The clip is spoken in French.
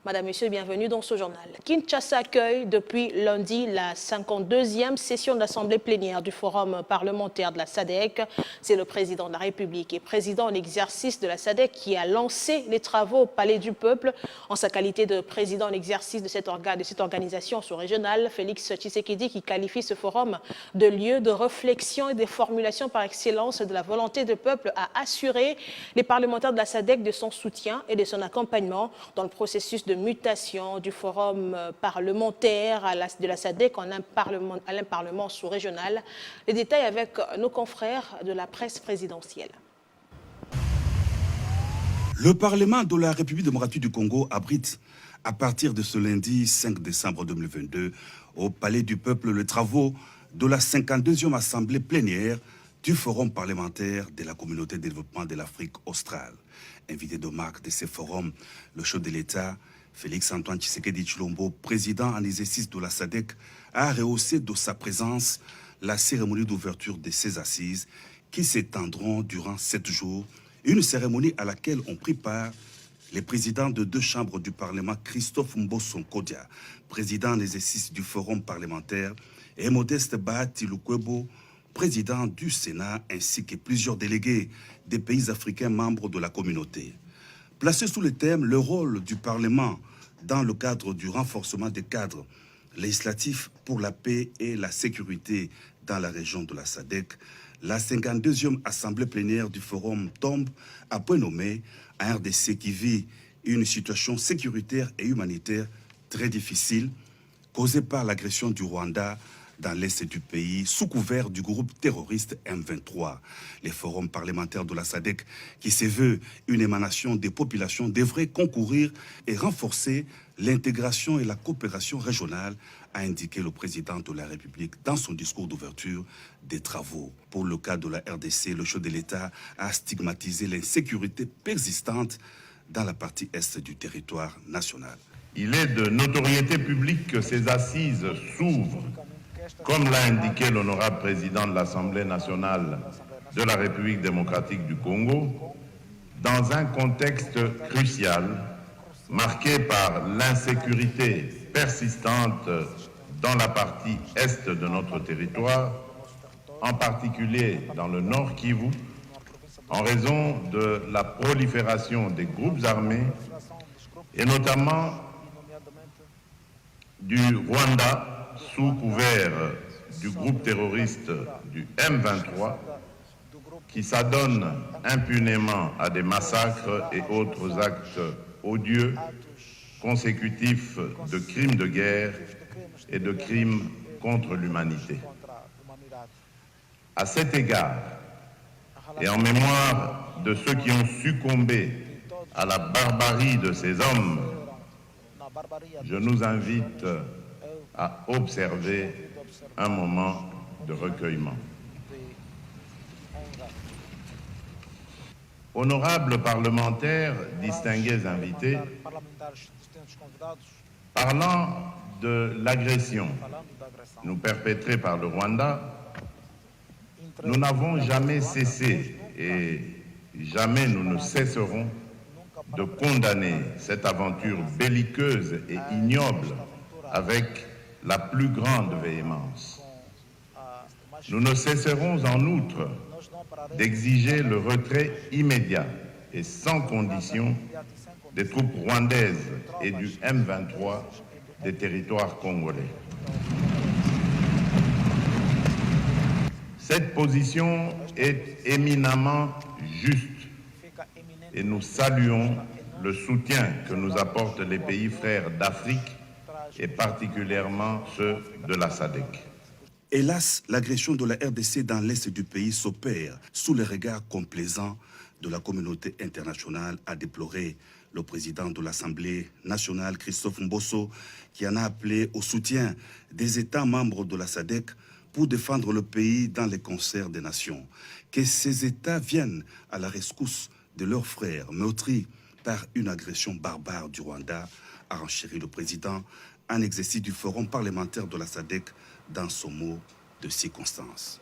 Madame, Monsieur, bienvenue dans ce journal. Kinshasa accueille depuis lundi la 52e session de l'Assemblée plénière du Forum parlementaire de la SADC. C'est le président de la République et président en exercice de la SADC qui a lancé les travaux au Palais du Peuple. En sa qualité de président en exercice de cette organisation sous-régionale, Félix Tshisekedi qui qualifie ce forum de lieu de réflexion et de formulation par excellence de la volonté du peuple a assuré les parlementaires de la SADC de son soutien et de son accompagnement dans le processus de mutation du forum parlementaire de la SADC en un parlement sous-régional. Les détails avec nos confrères de la presse présidentielle. Le Parlement de la République démocratique du Congo abrite à partir de ce lundi 5 décembre 2022 au Palais du Peuple les travaux de la 52e Assemblée plénière du Forum parlementaire de la Communauté de développement de l'Afrique australe. Invité de marque de ce forum, le chef de l'État, Félix-Antoine Tshisekedi Tshilombo, président en exercice de la SADC, a rehaussé de sa présence la cérémonie d'ouverture de ces assises qui s'étendront durant 7 jours, une cérémonie à laquelle ont pris part les présidents de 2 chambres du Parlement, Christophe Mbosso Nkodia, président en exercice du Forum parlementaire, et Modeste Bahati Lukwebo, président du Sénat, ainsi que plusieurs délégués des pays africains membres de la communauté. Placé sous le thème « Le rôle du Parlement dans le cadre du renforcement des cadres législatifs pour la paix et la sécurité dans la région de la SADC », la 52e Assemblée plénière du Forum tombe à point nommé un RDC qui vit une situation sécuritaire et humanitaire très difficile, causée par l'agression du Rwanda dans l'est du pays, sous couvert du groupe terroriste M23. Les forums parlementaires de la SADC, qui se veut une émanation des populations, devraient concourir et renforcer l'intégration et la coopération régionale, a indiqué le président de la République dans son discours d'ouverture des travaux. Pour le cas de la RDC, le chef de l'État a stigmatisé l'insécurité persistante dans la partie est du territoire national. Il est de notoriété publique que ces assises s'ouvrent, comme l'a indiqué l'honorable président de l'Assemblée nationale de la République démocratique du Congo, dans un contexte crucial marqué par l'insécurité persistante dans la partie est de notre territoire, en particulier dans le Nord Kivu, en raison de la prolifération des groupes armés et notamment du Rwanda sous couvert du groupe terroriste du M23 qui s'adonne impunément à des massacres et autres actes odieux consécutifs de crimes de guerre et de crimes contre l'humanité. À cet égard, et en mémoire de ceux qui ont succombé à la barbarie de ces hommes, je nous invite à observer un moment de recueillement. Honorables parlementaires, distingués invités, parlant de l'agression nous perpétrée par le Rwanda, nous n'avons jamais cessé et jamais nous ne cesserons de condamner cette aventure belliqueuse et ignoble avec la plus grande véhémence. Nous ne cesserons en outre d'exiger le retrait immédiat et sans condition des troupes rwandaises et du M23 des territoires congolais. Cette position est éminemment juste et nous saluons le soutien que nous apportent les pays frères d'Afrique et particulièrement ceux de la SADC. Hélas, l'agression de la RDC dans l'est du pays s'opère sous les regards complaisants de la communauté internationale, a déploré le président de l'Assemblée nationale, Christophe Mbosso, qui en a appelé au soutien des États membres de la SADC pour défendre le pays dans les concerts des nations. Que ces États viennent à la rescousse de leurs frères meurtris par une agression barbare du Rwanda, a renchéri le président en exercice du Forum parlementaire de la SADC dans son mot de circonstance.